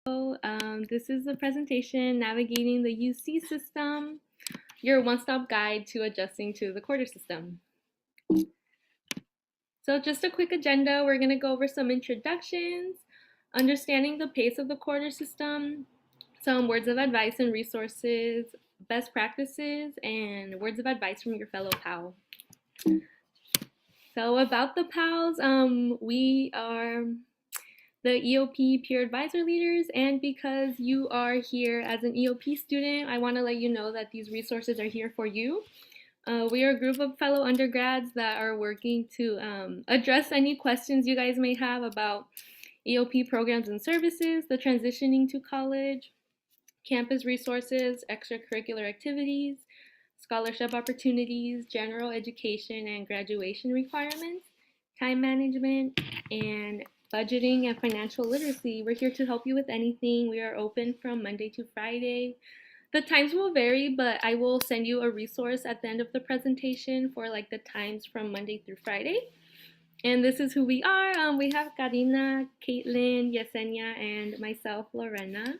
This is the presentation, Navigating the UC System, your one-stop guide to adjusting to the quarter system. So just a quick agenda, we're gonna go over some introductions, understanding the pace of the quarter system, some words of advice and resources, best practices, and words of advice from your fellow PAL. So about the PALs, we are the EOP peer advisor leaders, and because you are here as an EOP student, I want to let you know that these resources are here for you. We are a group of fellow undergrads that are working to address any questions you guys may have about EOP programs and services, the transitioning to college, campus resources, extracurricular activities, scholarship opportunities, general education and graduation requirements, time management, and budgeting and financial literacy. We're here to help you with anything. We are open from Monday to Friday. The times will vary, but I will send you a resource at the end of the presentation for like the times from Monday through Friday. And this is who we are. We have Karina, Caitlin, Yesenia, and myself, Lorena.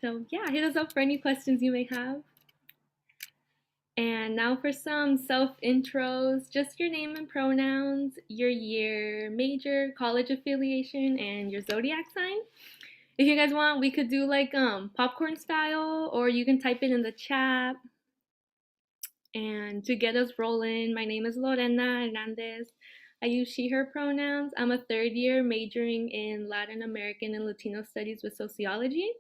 So yeah, hit us up for any questions you may have. And now for some self-intros, just your name and pronouns, your year, major, college affiliation, and your zodiac sign. If you guys want, we could do like popcorn style, or you can type it in the chat. And to get us rolling, my name is Lorena Hernandez. I use she, her pronouns. I'm a third year majoring in Latin American and Latino studies with sociology.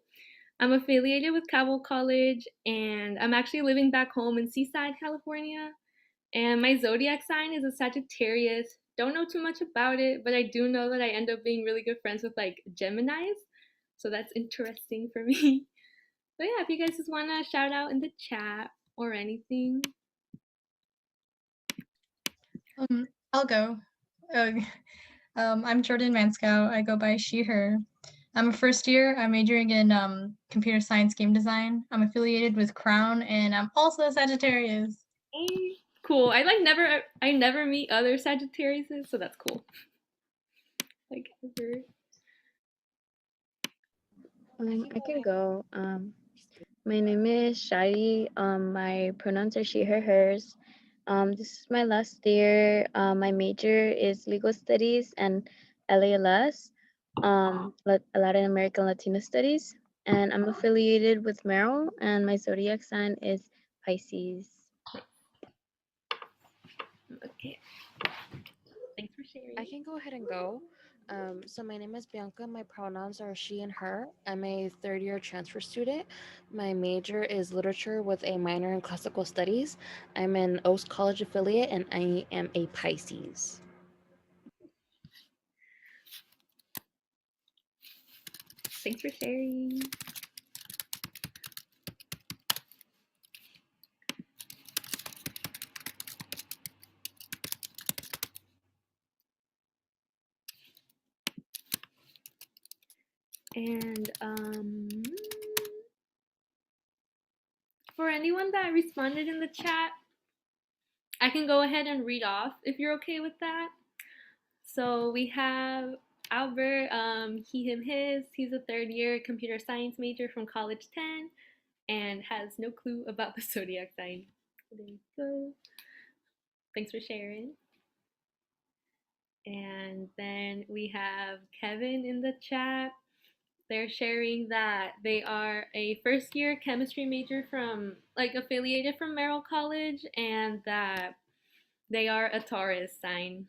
I'm affiliated with Cabell College, and I'm actually living back home in Seaside, California. And my zodiac sign is a Sagittarius. Don't know too much about it, but I do know that I end up being really good friends with like Geminis. So that's interesting for me. But yeah, if you guys just want to shout out in the chat or anything. I'll go. I'm Jordan Manskow. I go by she, her. I'm a first year. I'm majoring in computer science game design. I'm affiliated with Crown, and I'm also a Sagittarius. Hey, cool. I never meet other Sagittariuses, so that's cool. Like ever. I can go. My name is Shadi. My pronouns are she, her, hers. This is my last year. My major is legal studies and LALS, Latin American Latino studies. And I'm affiliated with Merrill, and my zodiac sign is Pisces. Okay. Thanks for sharing. I can go ahead and go. So my name is Bianca. My pronouns are she and her. I'm a third year transfer student. My major is literature with a minor in classical studies. I'm an Oast College affiliate and I am a Pisces. Thanks for sharing. And for anyone that responded in the chat, I can go ahead and read off if you're okay with that. So we have Albert, he, him, his. He's a third year computer science major from College 10 and has no clue about the zodiac sign. There you go. Thanks for sharing. And then we have Kevin in the chat. They're sharing that they are a first year chemistry major from like affiliated from Merrill College, and that they are a Taurus sign.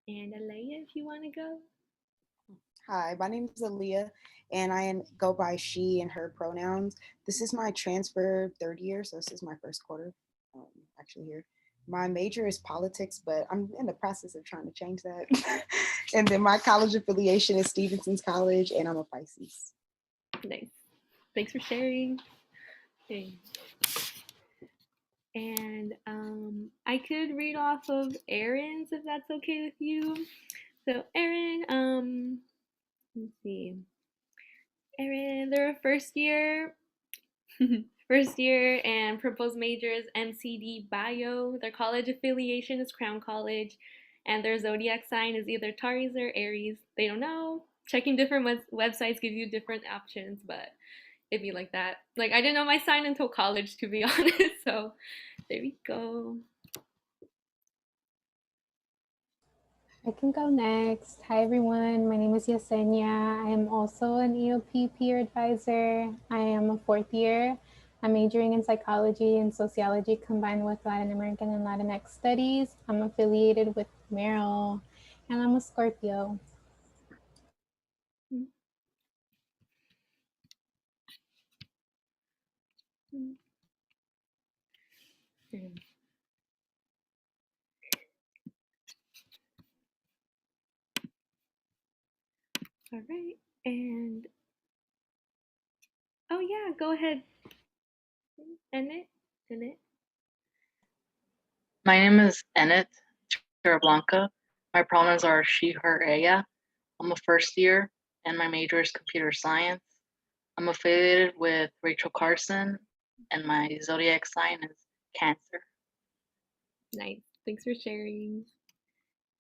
And Alea, if you want to go. Hi, my name is Aaliyah, and go by she and her pronouns. This is my transfer third year, so this is my first quarter actually here. My major is politics, but I'm in the process of trying to change that. And then my college affiliation is Stevenson's College, and I'm a Pisces. Nice. Thanks for sharing. Okay. And I could read off of Erin's if that's okay with you. So Erin, let's see. Erin, they're a first year. First year and proposed major is MCD Bio. Their college affiliation is Crown College, and their zodiac sign is either Taurus or Aries. They don't know. checking different websites gives you different options, but it'd be like that. Like I didn't know my sign until college, to be honest. So there we go. I can go next. Hi everyone, my name is Yesenia. I am also an EOP peer advisor. I am a fourth year. I'm majoring in psychology and sociology combined with Latin American and Latinx studies. I'm affiliated with Merrill and I'm a Scorpio. All right, and oh yeah, go ahead. Enit. My name is Enit Blanca. My pronouns are she, her, ella. I'm a first year, and my major is computer science. I'm affiliated with Rachel Carson, and my zodiac sign is Cancer. Nice. Thanks for sharing.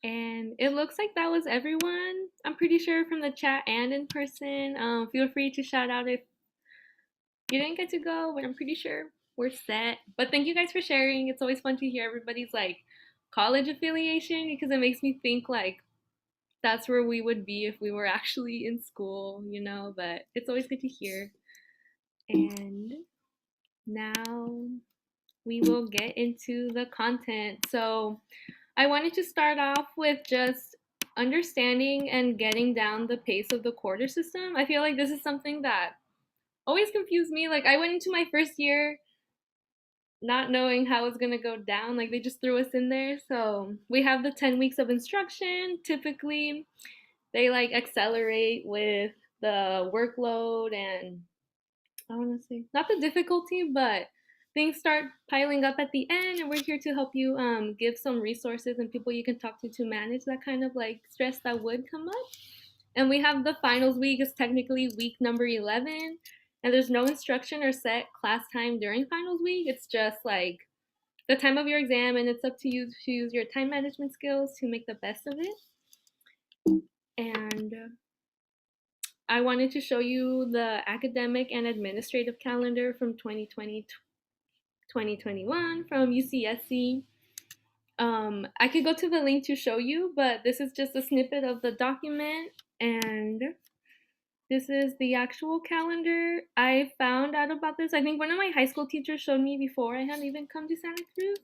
And it looks like that was everyone. I'm pretty sure from the chat and in person. Feel free to shout out if you didn't get to go, but I'm pretty sure we're set. But thank you guys for sharing. It's always fun to hear everybody's like college affiliation because it makes me think like that's where we would be if we were actually in school, you know, but it's always good to hear. And now we will get into the content. So I wanted to start off with just understanding and getting down the pace of the quarter system. I feel like this is something that always confused me. Like I went into my first year not knowing how it's gonna go down. Like they just threw us in there. So we have the 10 weeks of instruction. Typically, they like accelerate with the workload and I want to say not the difficulty, but things start piling up at the end, and we're here to help you give some resources and people you can talk to manage that kind of like stress that would come up. And we have the finals week is technically week number 11, and there's no instruction or set class time during finals week. It's just like the time of your exam, and it's up to you to use your time management skills to make the best of it. And I wanted to show you the academic and administrative calendar from 2020 2021 from UCSC. I could go to the link to show you, but this is just a snippet of the document, and this is the actual calendar. I found out about this. I think one of my high school teachers showed me before I had even come to Santa Cruz.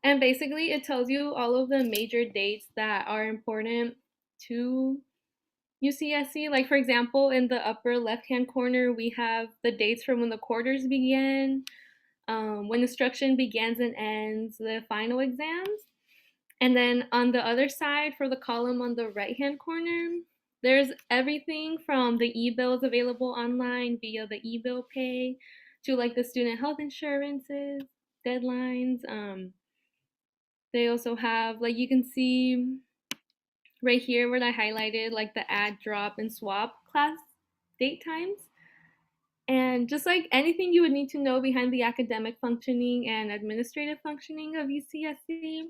And basically, it tells you all of the major dates that are important to UCSC. Like, for example, in the upper left-hand corner, we have the dates from when the quarters began, when instruction begins and ends, the final exams. And then on the other side, for the column on the right-hand corner, there's everything from the e-bills available online via the e-bill pay to like the student health insurances, deadlines. They also have, like you can see right here where I highlighted like the add, drop, and swap class date times. And just like anything you would need to know behind the academic functioning and administrative functioning of UCSC.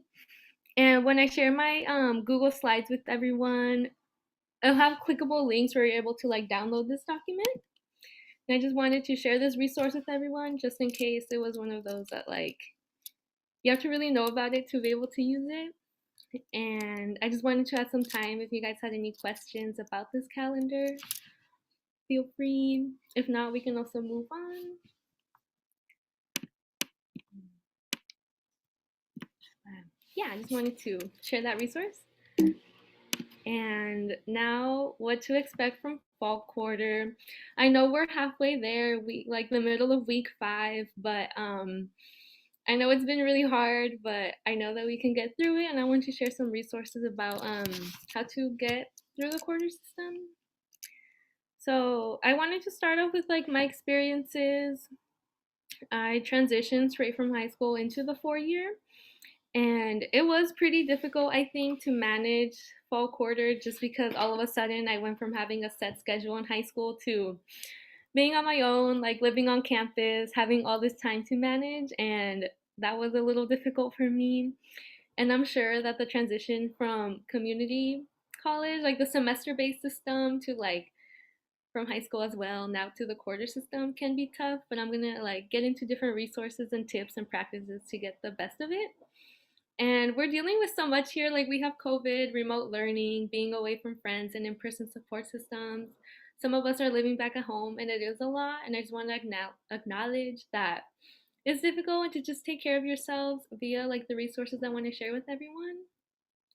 And when I share my Google Slides with everyone, I'll have clickable links where you're able to like download this document. And I just wanted to share this resource with everyone just in case it was one of those that like you have to really know about it to be able to use it. And I just wanted to add some time if you guys had any questions about this calendar. Feel free. If not, we can also move on. Yeah, I just wanted to share that resource. And now what to expect from fall quarter. I know we're halfway there, we like the middle of week 5, but I know it's been really hard, but I know that we can get through it, and I want to share some resources about how to get through the quarter system. So I wanted to start off with like my experiences. I transitioned straight from high school into the 4-year, and it was pretty difficult, I think, to manage fall quarter just because all of a sudden I went from having a set schedule in high school to being on my own, like living on campus, having all this time to manage, and that was a little difficult for me. And I'm sure that the transition from community college, like the semester-based system to like from high school as well now to the quarter system can be tough, but I'm gonna like get into different resources and tips and practices to get the best of it. And we're dealing with so much here. Like we have COVID, remote learning, being away from friends, and in-person support systems. Some of us are living back at home, and it is a lot. And I just want to acknowledge that it's difficult and to just take care of yourselves via like the resources I want to share with everyone.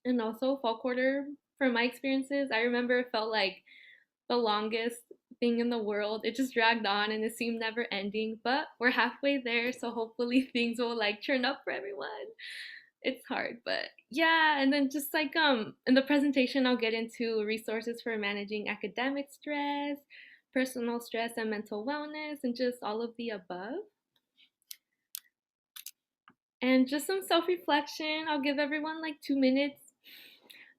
And also fall quarter, from my experiences, I remember it felt like the longest thing in the world. It just dragged on and it seemed never ending, but we're halfway there, so hopefully things will like turn up for everyone. It's hard, but yeah. And then just like in the presentation I'll get into resources for managing academic stress, personal stress and mental wellness, and just all of the above. And just some self-reflection. I'll give everyone like 2 minutes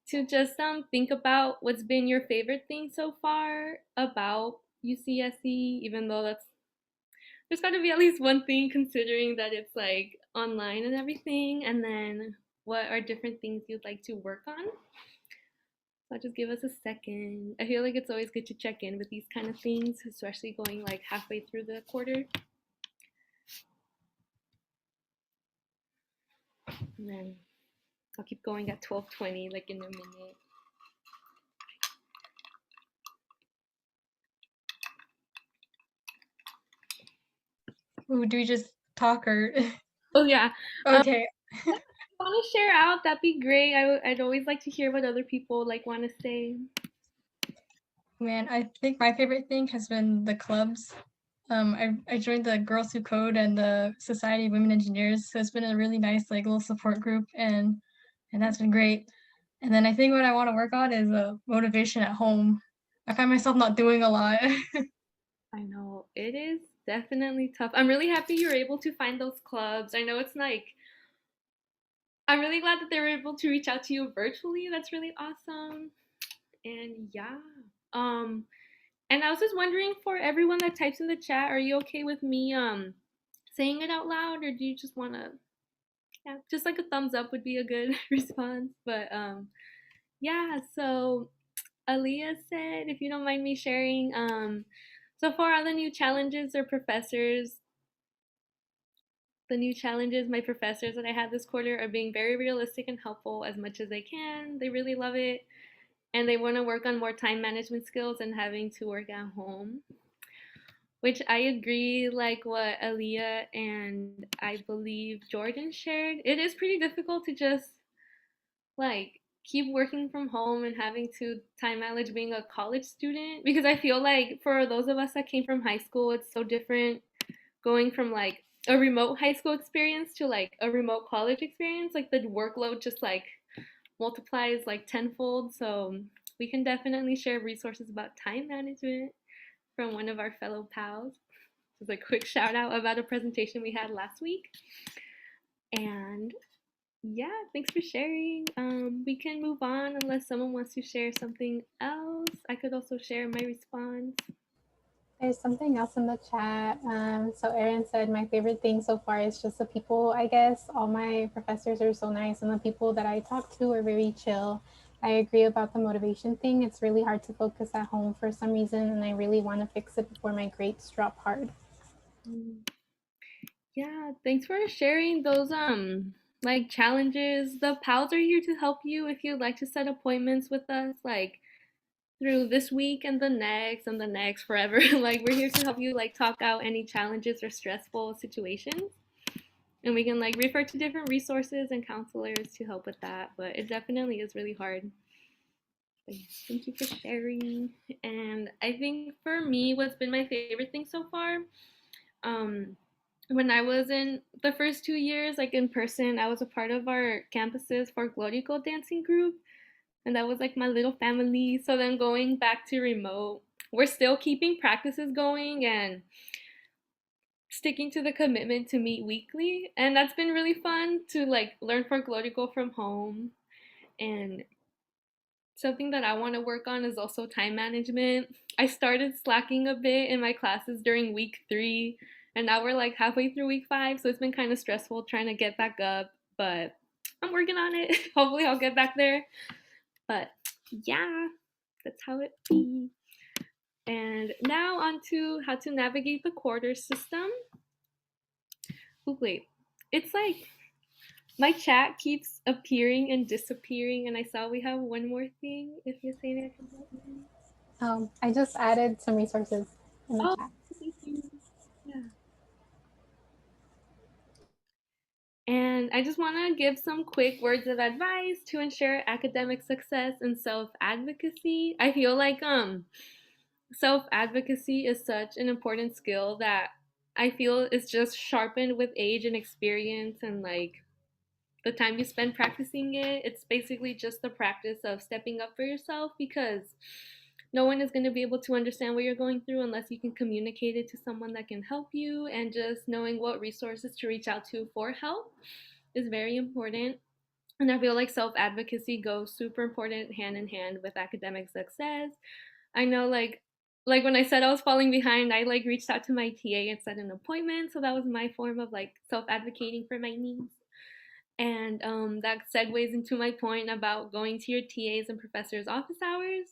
to just think about what's been your favorite thing so far about UCSC, even though there's got to be at least one thing considering that it's like online and everything. And then what are different things you'd like to work on? So I'll just give us a second. I feel like it's always good to check in with these kind of things, especially going like halfway through the quarter. And then I'll keep going at 12:20, like in a minute. Ooh, do we just talk or? Oh yeah. Okay. If you want to share out, that'd be great. I'd always like to hear what other people like want to say. Man, I think my favorite thing has been the clubs. I joined the Girls Who Code and the Society of Women Engineers, so it's been a really nice like little support group, and that's been great. And then I think what I want to work on is motivation at home. I find myself not doing a lot. I know it is definitely tough. I'm really happy you're able to find those clubs. I know it's like I'm really glad that they were able to reach out to you virtually. That's really awesome. And yeah. And I was just wondering, for everyone that types in the chat, are you okay with me saying it out loud, or do you just want to, yeah, just like a thumbs up would be a good response. But yeah, so Aaliyah said, if you don't mind me sharing, so far all the new challenges or professors, my professors that I had this quarter are being very realistic and helpful as much as they can. They really love it. And they want to work on more time management skills and having to work at home, which I agree, like what Aaliyah and I believe Jordan shared. It is pretty difficult to just like keep working from home and having to time manage being a college student, because I feel like for those of us that came from high school, it's so different going from like a remote high school experience to like a remote college experience. Like the workload just like multiplies like tenfold. So we can definitely share resources about time management from one of our fellow pals. Just a quick shout out about a presentation we had last week. And yeah, thanks for sharing. We can move on unless someone wants to share something else. I could also share my response. There's something else in the chat. So Erin said, my favorite thing so far is just the people, I guess. All my professors are so nice, and the people that I talk to are very chill. I agree about the motivation thing. It's really hard to focus at home for some reason, and I really want to fix it before my grades drop hard. Yeah, thanks for sharing those like challenges. The pals are here to help you if you'd like to set appointments with us, like through this week and the next forever. Like we're here to help you like talk out any challenges or stressful situations, and we can like refer to different resources and counselors to help with that. But it definitely is really hard. But yeah, thank you for sharing. And I think for me, what's been my favorite thing so far, when I was in the first 2 years, like in person, I was a part of our campus's folklorico dancing group, and that was like my little family. So then going back to remote, we're still keeping practices going and sticking to the commitment to meet weekly, and that's been really fun to like learn folklorico from home. And something that I want to work on is also time management. I started slacking a bit in my classes during week 3, and now we're like halfway through week 5, so it's been kind of stressful trying to get back up, but I'm working on it. Hopefully I'll get back there. But yeah, that's how it be. And now on to how to navigate the quarter system. Oh, wait, it's like my chat keeps appearing and disappearing, and I saw we have one more thing. If you're saying it. I just added some resources in the chat. Thank you. Yeah. And I just want to give some quick words of advice to ensure academic success and self-advocacy. I feel like self-advocacy is such an important skill that I feel is just sharpened with age and experience and like the time you spend practicing it. It's basically just the practice of stepping up for yourself because no one is going to be able to understand what you're going through unless you can communicate it to someone that can help you, and just knowing what resources to reach out to for help is very important. And I feel like self advocacy goes super important hand in hand with academic success. I know like when I said I was falling behind, I like reached out to my TA and set an appointment. So that was my form of like self advocating for my needs. And that segues into my point about going to your TAs and professors' office hours.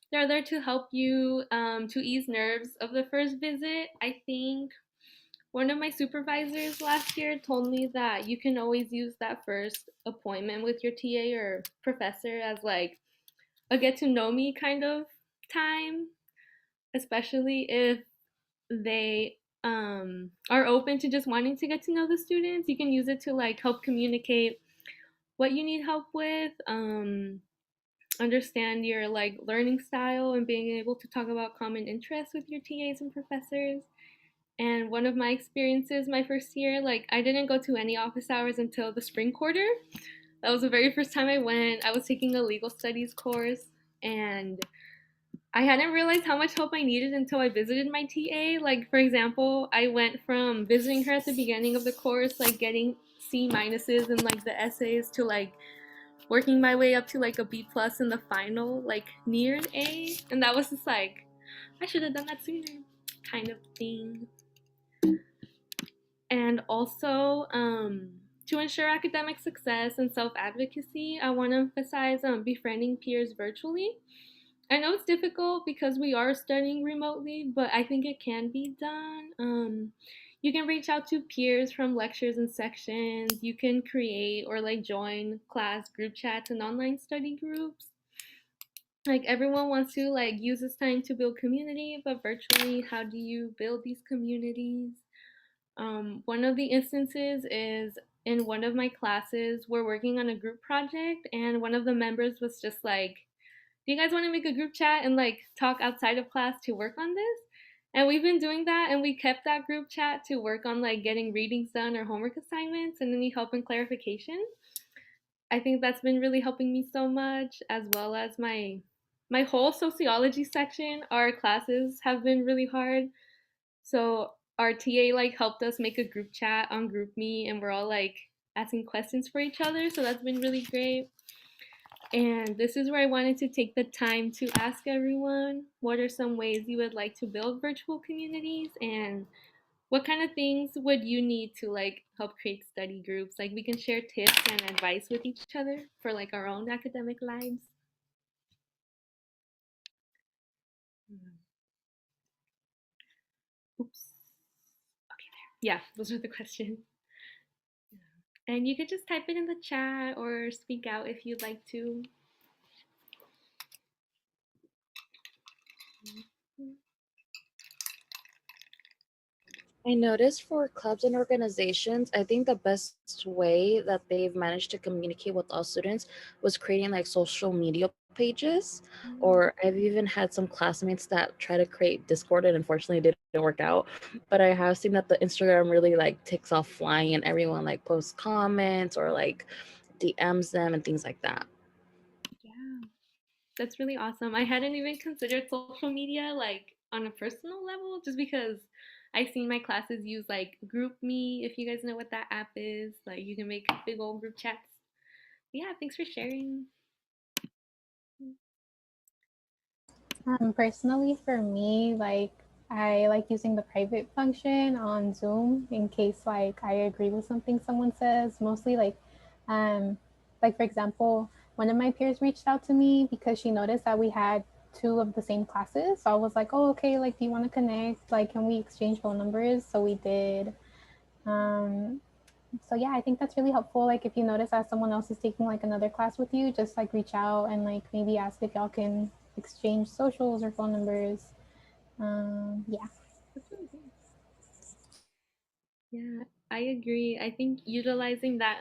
They're there to help you to ease nerves of the first visit. I think one of my supervisors last year told me that you can always use that first appointment with your TA or professor as like a get to know me kind of time, especially if they are open to just wanting to get to know the students. You can use it to like help communicate what you need help with, understand your like learning style, and being able to talk about common interests with your TAs and professors. And one of my experiences my first year, like I didn't go to any office hours until the spring quarter. That was the very first time I went. I was taking a legal studies course, and I hadn't realized how much help I needed until I visited my TA. Like, for example, I went from visiting her at the beginning of the course, like getting C minuses in like the essays, to like working my way up to like a B plus in the final, like near an A. And that was just like, I should have done that sooner, kind of thing. And also, to ensure academic success and self advocacy, I want to emphasize befriending peers virtually. I know it's difficult because we are studying remotely, but I think it can be done. You can reach out to peers from lectures and sections. You can create or like join class group chats and online study groups. Like everyone wants to like use this time to build community, but virtually, how do you build these communities? One of the instances is in one of my classes, we're working on a group project, and one of the members was just like, do you guys want to make a group chat and like talk outside of class to work on this? And we've been doing that, and we kept that group chat to work on like getting readings done or homework assignments and any help and clarification. I think that's been really helping me so much, as well as my whole sociology section. Our classes have been really hard, so our TA like helped us make a group chat on GroupMe, and we're all like asking questions for each other. So that's been really great. And this is where I wanted to take the time to ask everyone, what are some ways you would like to build virtual communities, and what kind of things would you need to like help create study groups? Like we can share tips and advice with each other for like our own academic lives. Oops. Okay, there. Yeah, those are the questions. And you could just type it in the chat or speak out if you'd like to. I noticed for clubs and organizations, I think the best way that they've managed to communicate with all students was creating like social media pages. Or I've even had some classmates that try to create Discord, and unfortunately it didn't work out. But I have seen that the Instagram really like takes off flying, and everyone like posts comments or like DMs them and things like that. Yeah, that's really awesome. I hadn't even considered social media like on a personal level, just because I've seen my classes use like GroupMe, if you guys know what that app is. Like you can make big old group chats. Yeah, thanks for sharing. Personally, for me, like I like using the private function on Zoom in case like I agree with something someone says. Mostly like for example, one of my peers reached out to me because she noticed that we had two of the same classes. So I was like, oh, okay, like, do you want to connect? Like, can we exchange phone numbers? So we did. So yeah, I think that's really helpful. Like, if you notice that someone else is taking like another class with you, just like reach out and like maybe ask if y'all can exchange socials or phone numbers. Yeah. Yeah, I agree. I think utilizing that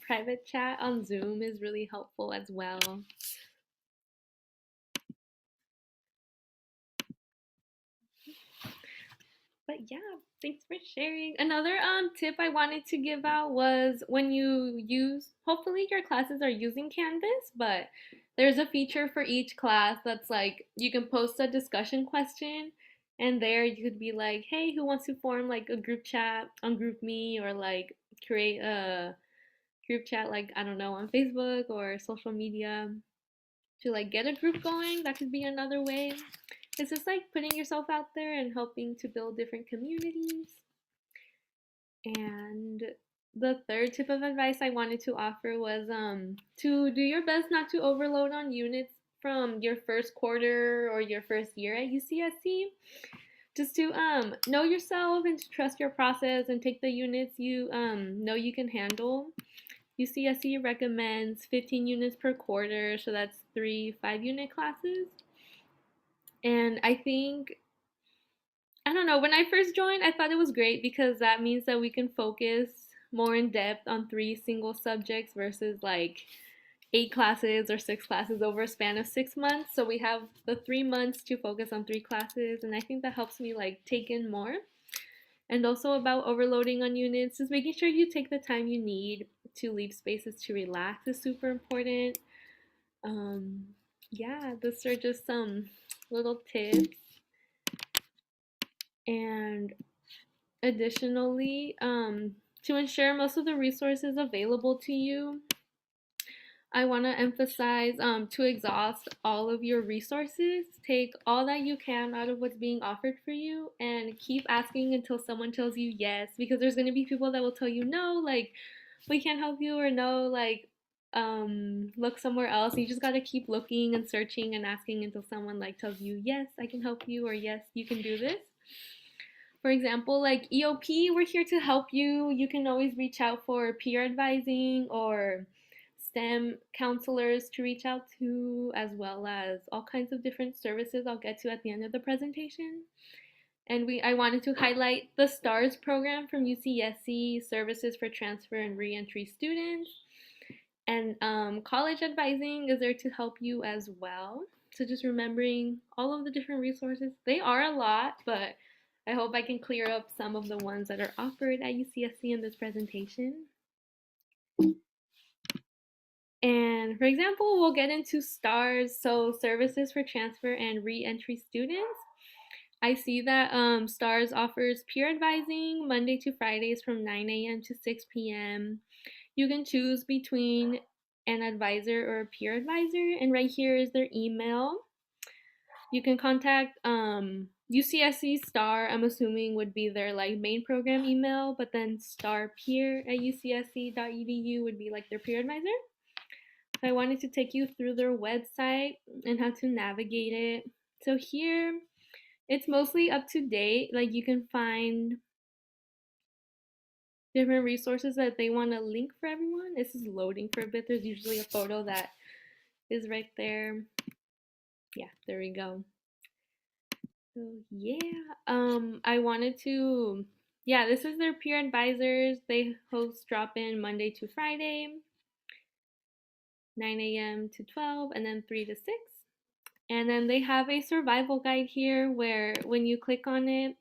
private chat on Zoom is really helpful as well. But yeah, thanks for sharing. Another tip I wanted to give out was when you use, hopefully your classes are using Canvas, but there's a feature for each class that's like you can post a discussion question, and there you could be like, hey, who wants to form like a group chat on GroupMe, or like create a group chat, like, I don't know, on Facebook or social media to like get a group going. That could be another way. It's just like putting yourself out there and helping to build different communities. And the third tip of advice I wanted to offer was to do your best not to overload on units from your first quarter or your first year at UCSC. Just to know yourself and to trust your process and take the units you know you can handle. UCSC recommends 15 units per quarter, so that's 3 5-unit classes. And I think, I don't know, when I first joined, I thought it was great because that means that we can focus more in depth on 3 single subjects versus like 8 classes or 6 classes over a span of 6 months. So we have the 3 months to focus on 3 classes, and I think that helps me like take in more. And also about overloading on units, just making sure you take the time you need to leave spaces to relax is super important. Yeah, those are just some little tips. And additionally, to ensure most of the resources available to you, I want to emphasize to exhaust all of your resources. Take all that you can out of what's being offered for you and keep asking until someone tells you yes, because there's going to be people that will tell you no, like, we can't help you, or no, like, look somewhere else. You just got to keep looking and searching and asking until someone like tells you yes, I can help you, or yes, you can do this. For example, like EOP, we're here to help you. You can always reach out for peer advising or STEM counselors to reach out to, as well as all kinds of different services I'll get to at the end of the presentation. And I wanted to highlight the STARS program from UCSC, Services for Transfer and Reentry Students. And college advising is there to help you as well. So just remembering all of the different resources. They are a lot, but I hope I can clear up some of the ones that are offered at UCSC in this presentation. And for example, we'll get into STARS, so Services for Transfer and Reentry Students. I see that STARS offers peer advising Monday to Fridays from 9 a.m. to 6 p.m. You can choose between an advisor or a peer advisor, and right here is their email. You can contact UCSC STAR, I'm assuming would be their like main program email, but then starpeer@ucsc.edu would be like their peer advisor. So I wanted to take you through their website and how to navigate it. So here, it's mostly up to date. Like, you can find different resources that they want to link for everyone. This is loading for a bit. There's usually a photo that is right there. Yeah, there we go. So yeah, I wanted to, yeah, this is their peer advisors. They host drop-in Monday to Friday, 9 a.m. to 12, and then 3 to 6. And then they have a survival guide here where when you click on it,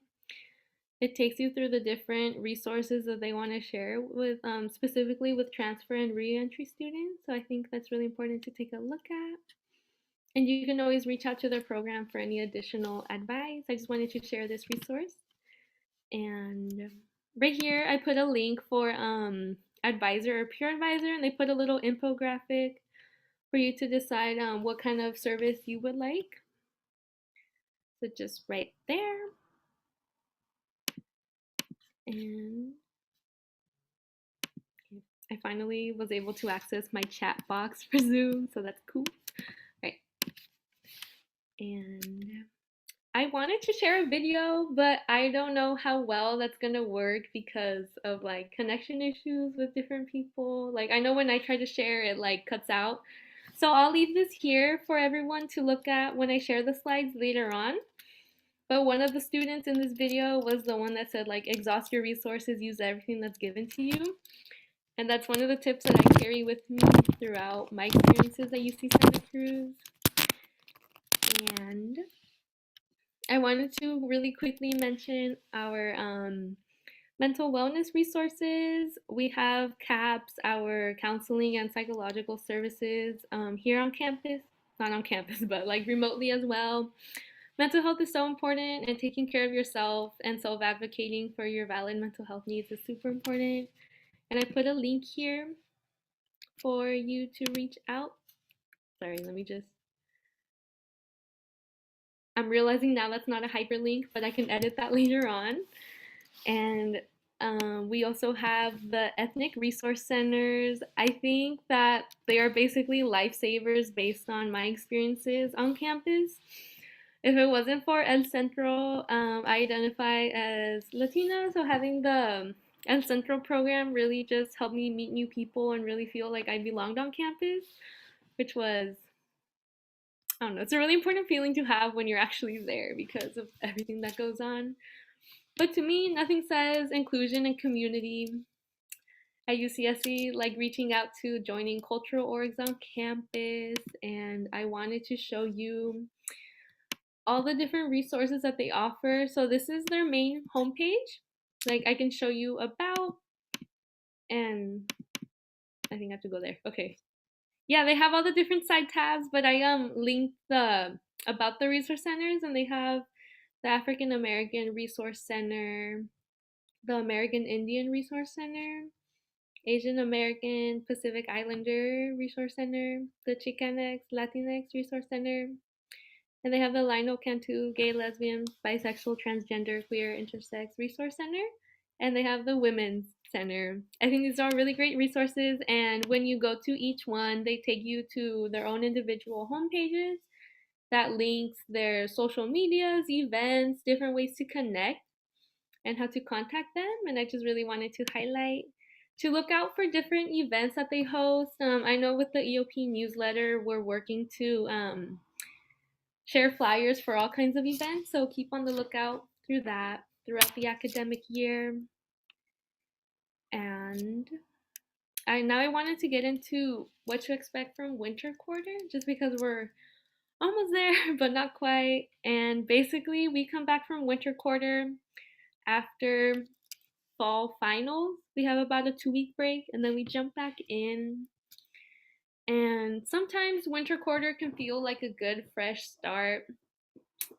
it takes you through the different resources that they want to share with, specifically with transfer and reentry students. So I think that's really important to take a look at. And you can always reach out to their program for any additional advice. I just wanted to share this resource. And right here, I put a link for advisor or peer advisor, and they put a little infographic for you to decide what kind of service you would like. So just right there. And I finally was able to access my chat box for Zoom, so that's cool. Right. And I wanted to share a video, but I don't know how well that's gonna work because of like connection issues with different people. Like I know when I try to share it like cuts out. So I'll leave this here for everyone to look at when I share the slides later on. But one of the students in this video was the one that said like exhaust your resources, use everything that's given to you. And that's one of the tips that I carry with me throughout my experiences at UC Santa Cruz. And I wanted to really quickly mention our mental wellness resources. We have CAPS, our counseling and psychological services here on campus, not on campus, but like remotely as well. Mental health is so important, and taking care of yourself and self-advocating for your valid mental health needs is super important. And I put a link here for you to reach out. Sorry, let me just, I'm realizing now that's not a hyperlink, but I can edit that later on. And we also have the ethnic resource centers. I think that they are basically lifesavers based on my experiences on campus. If it wasn't for El Centro, I identify as Latina, so having the El Centro program really just helped me meet new people and really feel like I belonged on campus, which was, I don't know, it's a really important feeling to have when you're actually there because of everything that goes on. But to me, nothing says inclusion and community at UCSC like reaching out to joining cultural orgs on campus. And I wanted to show you all the different resources that they offer. So this is their main homepage. Like I can show you about, and I think I have to go there. Okay. Yeah, they have all the different side tabs, but I linked the about the resource centers, and they have the African American Resource Center, the American Indian Resource Center, Asian American Pacific Islander Resource Center, the Chicanx Latinx Resource Center, and they have the Lionel Cantu Gay, Lesbian, Bisexual, Transgender, Queer, Intersex Resource Center, and they have the Women's Center. I think these are really great resources, and when you go to each one, they take you to their own individual homepages that links their social medias, events, different ways to connect, and how to contact them. And I just really wanted to highlight to look out for different events that they host. I know with the EOP newsletter, we're working to share flyers for all kinds of events, so keep on the lookout through that throughout the academic year. And now I wanted to get into what to expect from winter quarter, just because we're almost there, but not quite. And basically, we come back from winter quarter after fall finals. We have about a 2-week break, and then we jump back in. And sometimes winter quarter can feel like a good fresh start.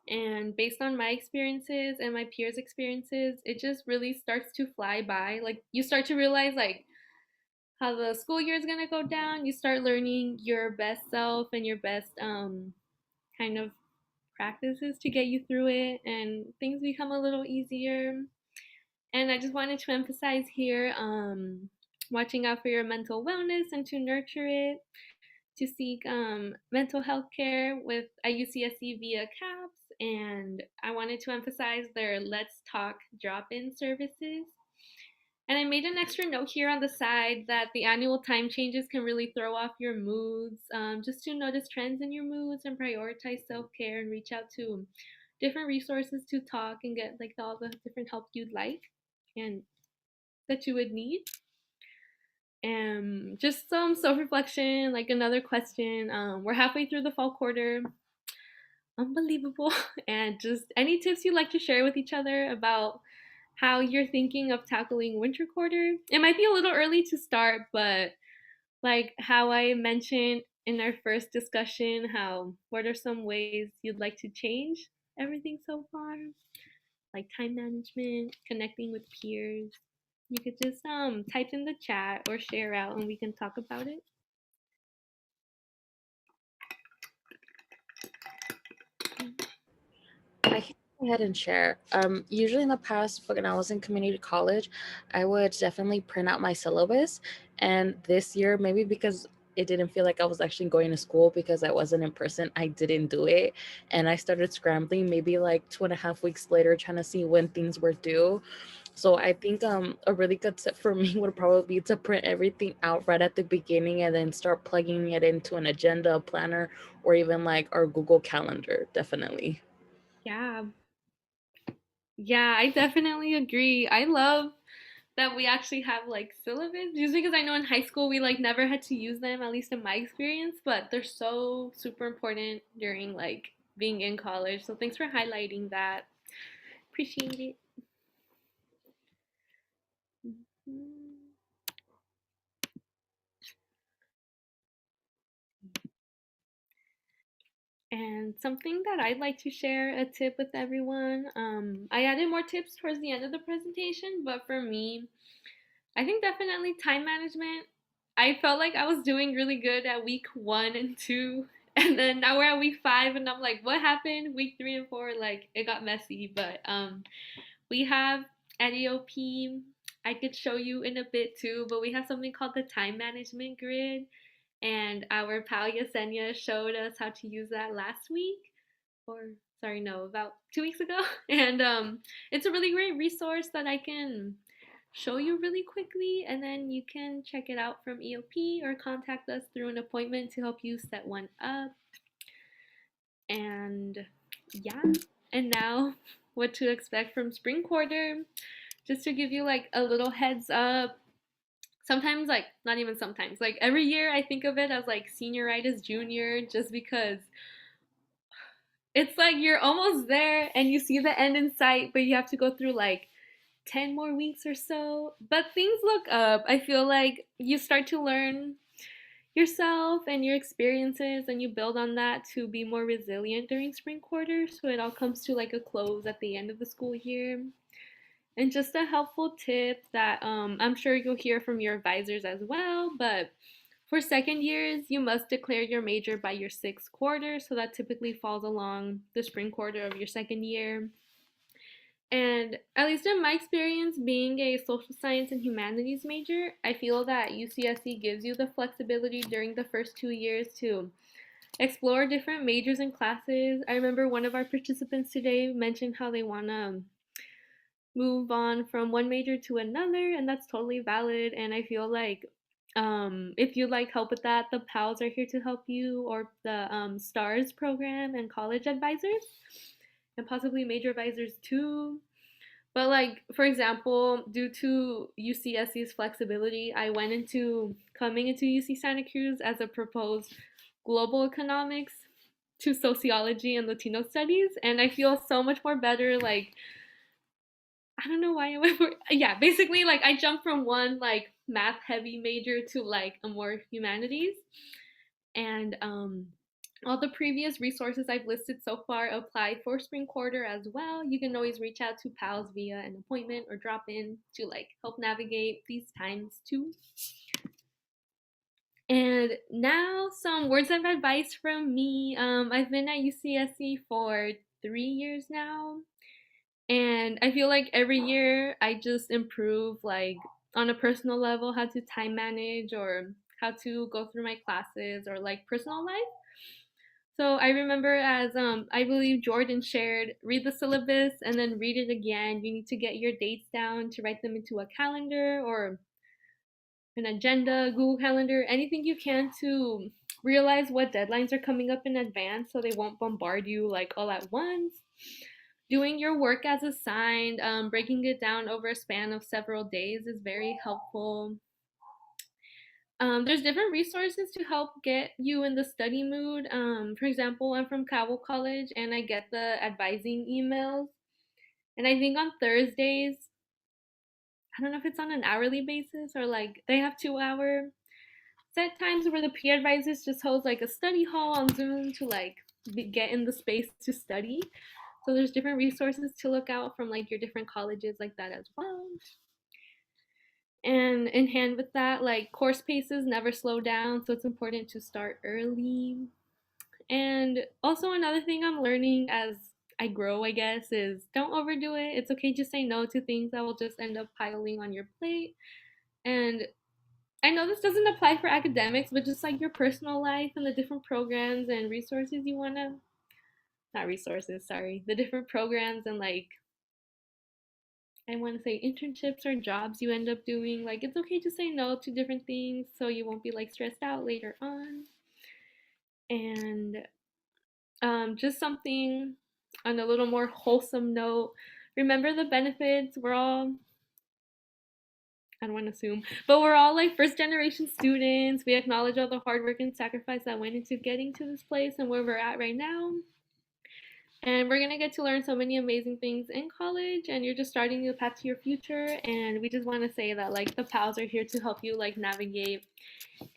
And based on my experiences and my peers' experiences, it just really starts to fly by. Like you start to realize like how the school year is gonna go down. You start learning your best self and your best kind of practices to get you through it, and things become a little easier. And I just wanted to emphasize here, watching out for your mental wellness and to nurture it, to seek mental health care with UCSC via CAPS. And I wanted to emphasize their Let's Talk drop-in services. And I made an extra note here on the side that the annual time changes can really throw off your moods. Just to notice trends in your moods and prioritize self-care and reach out to different resources to talk and get like all the different help you'd like and that you would need. And just some self-reflection, like another question. We're halfway through the fall quarter. Unbelievable. And just any tips you'd like to share with each other about how you're thinking of tackling winter quarter. It might be a little early to start, but like how I mentioned in our first discussion, what are some ways you'd like to change everything so far? Like time management, connecting with peers. You could just type in the chat or share out and we can talk about it. I can go ahead and share. Usually in the past, when I was in community college, I would definitely print out my syllabus. And this year, maybe because it didn't feel like I was actually going to school because I wasn't in person, I didn't do it. And I started scrambling maybe like 2.5 weeks later, trying to see when things were due. So I think a really good tip for me would probably be to print everything out right at the beginning and then start plugging it into an agenda, a planner, or even like our Google Calendar, definitely. Yeah. Yeah, I definitely agree. I love that we actually have like syllabus just because I know in high school we like never had to use them, at least in my experience, but they're so super important during like being in college. So thanks for highlighting that. Appreciate it. Mhm. And something that I'd like to share a tip with everyone. I added more tips towards the end of the presentation, but for me, I think definitely time management. I felt like I was doing really good at week 1 and 2, and then now we're at week 5, and I'm like, what happened? Week 3 and 4, like it got messy. But we have at EOP. I could show you in a bit too, but we have something called the time management grid, and our pal Yesenia showed us how to use that last week, or sorry, no, about 2 weeks ago. And it's a really great resource that I can show you really quickly, and then you can check it out from EOP or contact us through an appointment to help you set one up. And yeah, and now what to expect from spring quarter. Just to give you like a little heads up, sometimes, like not even sometimes, like every year I think of it as like senioritis junior, just because it's like you're almost there and you see the end in sight, but you have to go through like 10 more weeks or so. But things look up. I feel like you start to learn yourself and your experiences, and you build on that to be more resilient during spring quarter. So it all comes to like a close at the end of the school year. And just a helpful tip that I'm sure you'll hear from your advisors as well, but for second years, you must declare your major by your sixth quarter, so that typically falls along the spring quarter of your second year. And at least in my experience, being a social science and humanities major, I feel that UCSC gives you the flexibility during the first 2 years to explore different majors and classes. I remember one of our participants today mentioned how they want to move on from one major to another, and that's totally valid. And I feel like if you'd like help with that, the pals are here to help you, or the stars program and college advisors, and possibly major advisors too. But like for example, due to UCSC's flexibility, I went into coming into UC Santa Cruz as a proposed global economics to sociology and Latino studies, and I feel so much more better. Like I don't know why I went for, yeah, basically like I jumped from one like math heavy major to like a more humanities. And all the previous resources I've listed so far apply for spring quarter as well. You can always reach out to pals via an appointment or drop in to like help navigate these times too. And now some words of advice from me. I've been at UCSC for 3 years now, and I feel like every year I just improve, like on a personal level, how to time manage or how to go through my classes or like personal life. So I remember, as I believe Jordan shared, read the syllabus and then read it again. You need to get your dates down to write them into a calendar or an agenda, Google Calendar, anything you can to realize what deadlines are coming up in advance so they won't bombard you like all at once. Doing your work as assigned, breaking it down over a span of several days is very helpful. There's different resources to help get you in the study mood. For example, I'm from Cabell College and I get the advising emails. And I think on Thursdays, I don't know if it's on an hourly basis or like they have 2 hour set times where the peer advisors just host like a study hall on Zoom to like get in the space to study. So there's different resources to look out from like your different colleges like that as well. And in hand with that, like course paces never slow down, so it's important to start early. And also another thing I'm learning as I grow, I guess, is don't overdo it. It's okay to say no to things that will just end up piling on your plate. And I know this doesn't apply for academics, but just like your personal life and the different programs and resources you want to, not resources, sorry, the different programs and like, I want to say internships or jobs you end up doing. Like, it's okay to say no to different things so you won't be like stressed out later on. And just something on a little more wholesome note. Remember the benefits. We're all, I don't want to assume, but we're all like first generation students. We acknowledge all the hard work and sacrifice that went into getting to this place and where we're at right now. And we're going to get to learn so many amazing things in college, and you're just starting the path to your future. And we just want to say that like the pals are here to help you like navigate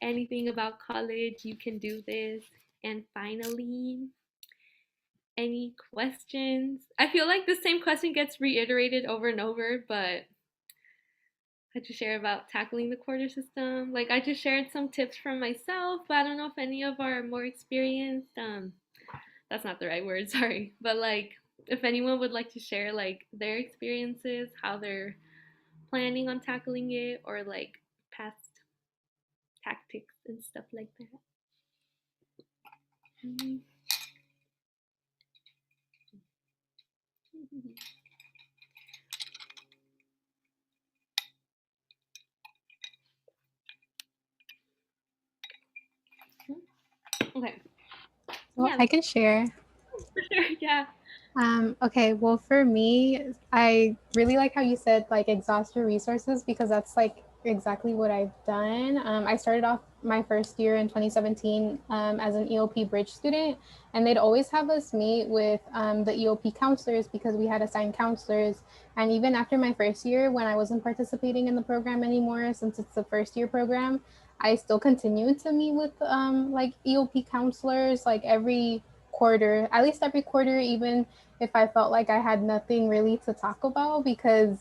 anything about college. You can do this. And finally, any questions? I feel like the same question gets reiterated over and over, but I just share about tackling the quarter system. Like I just shared some tips from myself, but I don't know if any of our more experienced, that's not the right word, sorry. But like if anyone would like to share like their experiences, how they're planning on tackling it, or like past tactics and stuff like that. Mm-hmm. Okay. Well, Yeah. I can share. For sure. Yeah. Okay, well, for me, I really like how you said like exhaust your resources, because that's like exactly what I've done. I started off my first year in 2017 as an EOP bridge student, and they'd always have us meet with the EOP counselors because we had assigned counselors. And even after my first year, when I wasn't participating in the program anymore, since it's the first year program, I still continued to meet with like EOP counselors like every quarter, at least every quarter, even if I felt like I had nothing really to talk about, because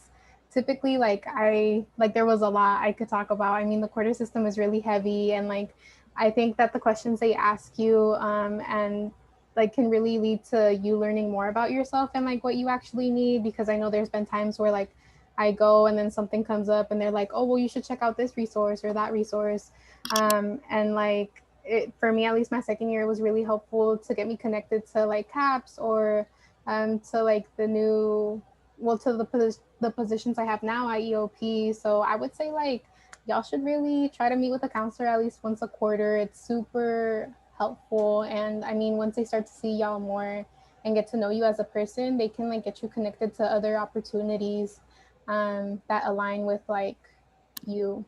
typically like there was a lot I could talk about. I mean, the quarter system is really heavy, and like I think that the questions they ask you and like can really lead to you learning more about yourself and like what you actually need, because I know there's been times where like I go and then something comes up and they're like, oh well, you should check out this resource or that resource, and like for me, at least my second year, it was really helpful to get me connected to like CAPS or to like the new, well, to the positions I have now at EOP. So I would say like y'all should really try to meet with a counselor at least once a quarter. It's super helpful, and I mean, once they start to see y'all more and get to know you as a person, they can like get you connected to other opportunities that align with like you.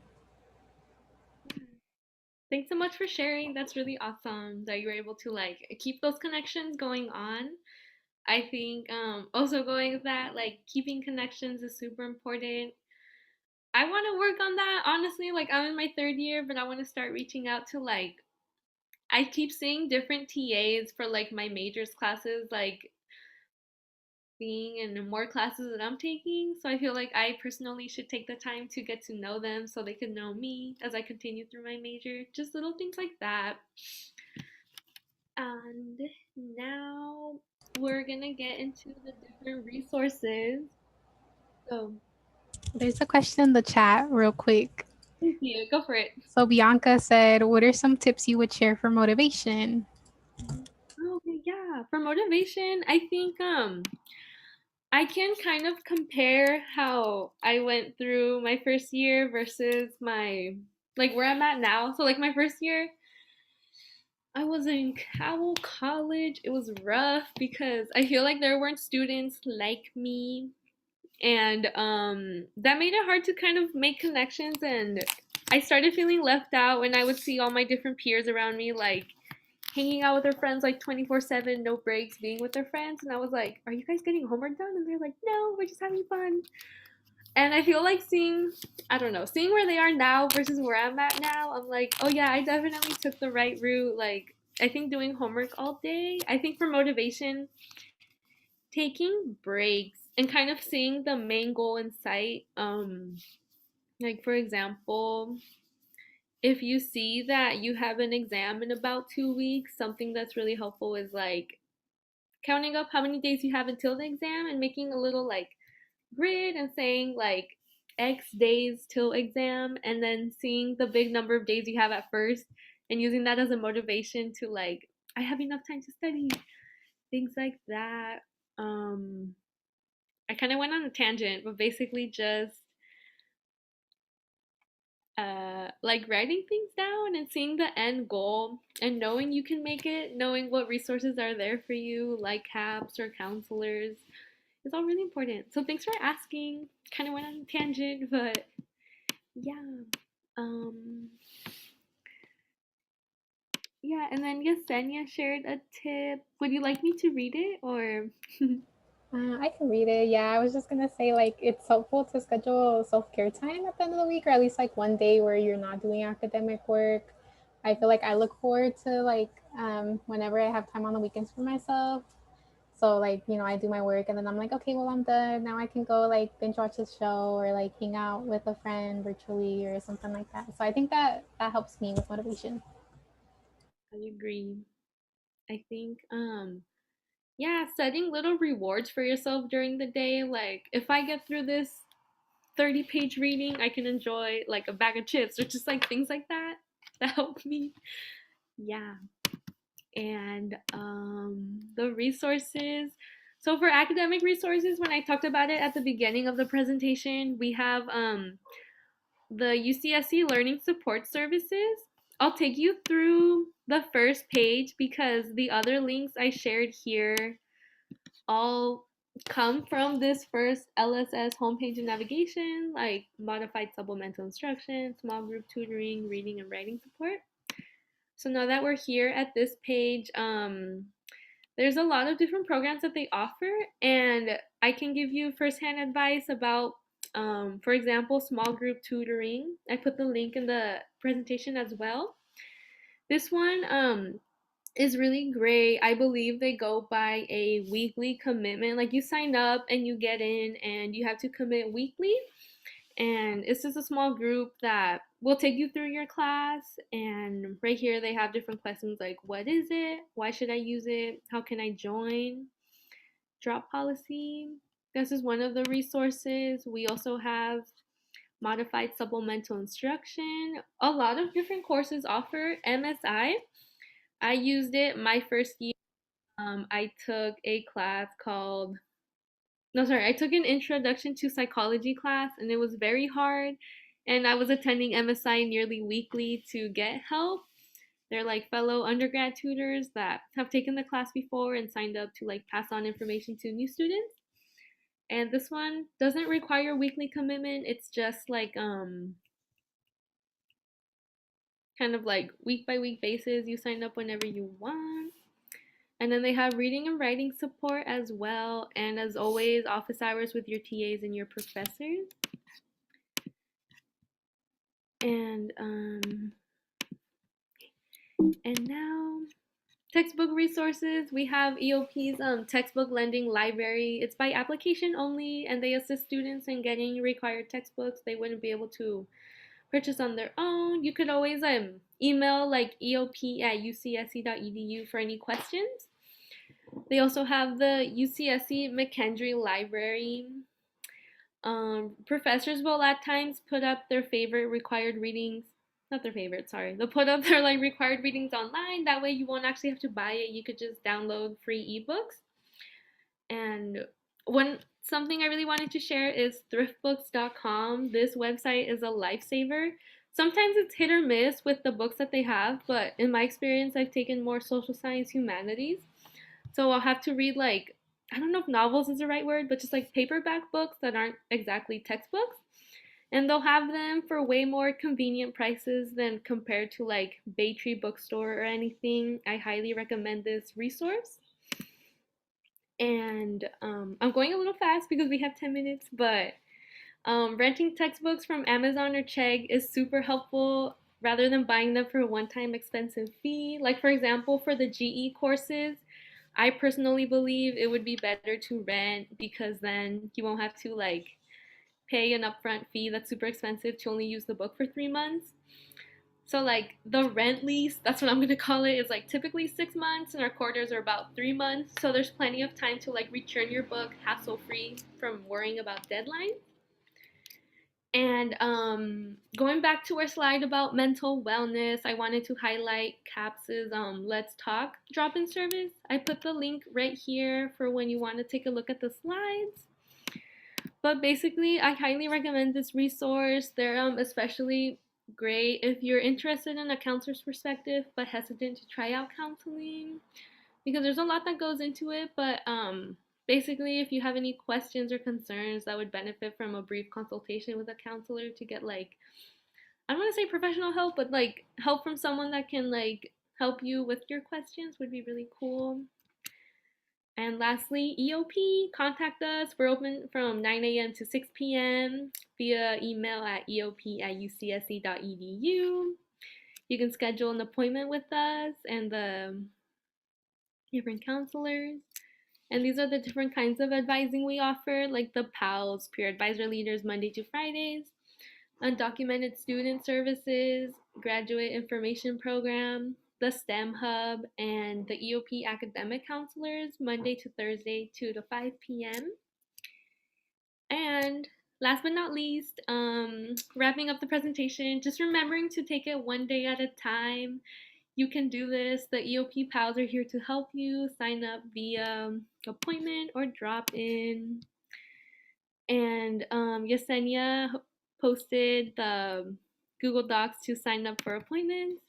Thanks so much for sharing. That's really awesome that you were able to like keep those connections going on. I think also going with that, like keeping connections is super important. I want to work on that honestly. Like I'm in my third year, but I want to start reaching out to like I keep seeing different TAs for like my majors classes, like being in more classes that I'm taking. So I feel like I personally should take the time to get to know them so they can know me as I continue through my major. Just little things like that. And now we're gonna get into the different resources. So There's a question in the chat real quick. thank you. Go for it. So Bianca said, what are some tips you would share for motivation? Okay, yeah. For motivation, I think I can kind of compare how I went through my first year versus my like where I'm at now. So like my first year, I was in Cowell College. It was rough because I feel like there weren't students like me, and that made it hard to kind of make connections, and I started feeling left out when I would see all my different peers around me like hanging out with their friends like 24/7, no breaks, being with their friends, and I was like, are you guys getting homework done? And they're like, no, we're just having fun. And I feel like seeing, I don't know, seeing where they are now versus where I'm at now, I'm like, oh yeah, I definitely took the right route. Like I think doing homework all day, I think for motivation, taking breaks and kind of seeing the main goal in sight. Like for example, if you see that you have an exam in about 2 weeks, something that's really helpful is like counting up how many days you have until the exam and making a little like grid and saying like X days till exam, and then seeing the big number of days you have at first and using that as a motivation to like, I have enough time to study, things like that. Um, I kind of went on a tangent, but basically just like writing things down and seeing the end goal and knowing you can make it, knowing what resources are there for you, like CAPS or counselors, is all really important. So thanks for asking. Kind of went on a tangent, but yeah. Um, yeah, and then Yesenia shared a tip. Would you like me to read it or? I can read it. Yeah, I was just gonna say like it's helpful to schedule self-care time at the end of the week, or at least like one day where you're not doing academic work. I feel like I look forward to like whenever I have time on the weekends for myself. So like, you know, I do my work and then I'm like, okay, well I'm done. Now I can go like binge watch a show or like hang out with a friend virtually or something like that. So I think that that helps me with motivation. I agree. I think yeah, setting little rewards for yourself during the day, like if I get through this 30-page reading, I can enjoy like a bag of chips or just like things like that that help me. Yeah. And the resources. So for academic resources, when I talked about it at the beginning of the presentation, we have the UCSC Learning Support Services. I'll take you through the first page because the other links I shared here all come from this first LSS homepage and navigation, like modified supplemental instruction, small group tutoring, reading and writing support. So now that we're here at this page, there's a lot of different programs that they offer, and I can give you firsthand advice about, for example, small group tutoring. I put the link in the presentation as well. This one is really great. I believe they go by a weekly commitment. Like you sign up and you get in, and you have to commit weekly. And it's just a small group that will take you through your class. And right here, they have different questions like, what is it? Why should I use it? How can I join? Drop policy. This is one of the resources. We also have modified supplemental instruction. A lot of different courses offer MSI. I used it my first year. I took a class called no, sorry, I took an introduction to psychology class and it was very hard. And I was attending MSI nearly weekly to get help. They're like fellow undergrad tutors that have taken the class before and signed up to like pass on information to new students. And this one doesn't require weekly commitment. It's just like kind of like week by week basis. You sign up whenever you want. And then they have reading and writing support as well. And as always, office hours with your TAs and your professors. And now textbook resources. We have EOP's textbook lending library. It's by application only, and they assist students in getting required textbooks they wouldn't be able to purchase on their own. You could always email like eop@ucsc.edu for any questions. They also have the UCSC McKendree Library. Professors will at times put up their favorite required readings. Not their favorite, sorry. They'll put up their like required readings online. That way you won't actually have to buy it. You could just download free ebooks. And one something I really wanted to share is thriftbooks.com. This website is a lifesaver. Sometimes it's hit or miss with the books that they have, but in my experience, I've taken more social science humanities. So I'll have to read like, I don't know if novels is the right word, but just like paperback books that aren't exactly textbooks. And they'll have them for way more convenient prices than compared to like Baytree bookstore or anything. I highly recommend this resource. And I'm going a little fast because we have 10 minutes, but renting textbooks from Amazon or Chegg is super helpful rather than buying them for a one-time expensive fee. Like for example, for the GE courses, I personally believe it would be better to rent because then you won't have to like pay an upfront fee that's super expensive to only use the book for 3 months. So like the rent lease, that's what I'm gonna call it, is like typically 6 months, and our quarters are about 3 months. So there's plenty of time to like return your book hassle free from worrying about deadlines. And going back to our slide about mental wellness, I wanted to highlight CAPS's Let's Talk drop-in service. I put the link right here for when you want to take a look at the slides. But basically, I highly recommend this resource. They're especially great if you're interested in a counselor's perspective but hesitant to try out counseling, because there's a lot that goes into it. But basically, if you have any questions or concerns that would benefit from a brief consultation with a counselor to get like, I don't want to say professional help, but like help from someone that can like help you with your questions would be really cool. And lastly, EOP, contact us. We're open from 9 a.m. to 6 p.m. via email at eop@ucsc.edu. You can schedule an appointment with us and the different counselors. And these are the different kinds of advising we offer, like the PALS, Peer Advisor Leaders, Monday to Fridays, Undocumented Student Services, Graduate Information Program, the STEM Hub, and the EOP Academic Counselors, Monday to Thursday, 2 to 5 p.m. And last but not least, wrapping up the presentation, just remembering to take it one day at a time. You can do this. The EOP pals are here to help you. Sign up via appointment or drop in. And Yesenia posted the Google Docs to sign up for appointments.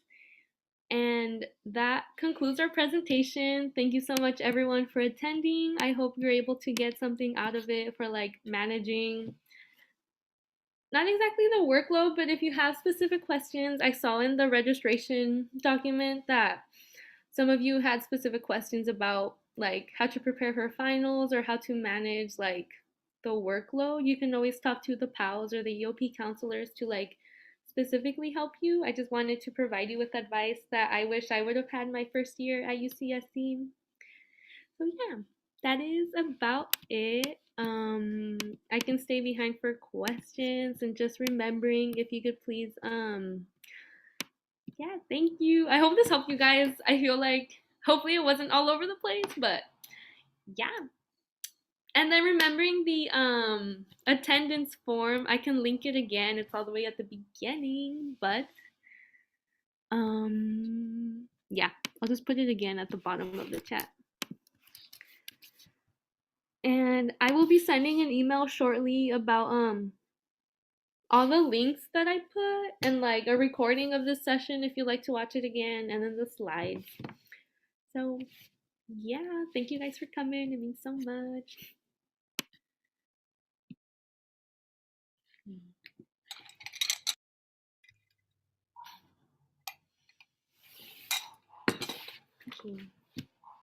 And that concludes our presentation. Thank you so much, everyone, for attending. I hope you're able to get something out of it for like managing, not exactly the workload, but if you have specific questions. I saw in the registration document that some of you had specific questions about like how to prepare for finals or how to manage like the workload. You can always talk to the PALs or the EOP counselors to like specifically help you. I just wanted to provide you with advice that I wish I would have had my first year at UCSC. So yeah, that is about it. I can stay behind for questions, and just remembering, if you could please yeah, thank you. I hope this helped you guys. I feel like hopefully it wasn't all over the place, but yeah. And then remembering the attendance form, I can link it again. It's all the way at the beginning, but yeah, I'll just put it again at the bottom of the chat. And I will be sending an email shortly about all the links that I put, and like a recording of this session if you'd like to watch it again, and then the slides. So yeah, thank you guys for coming. It means so much. Okay.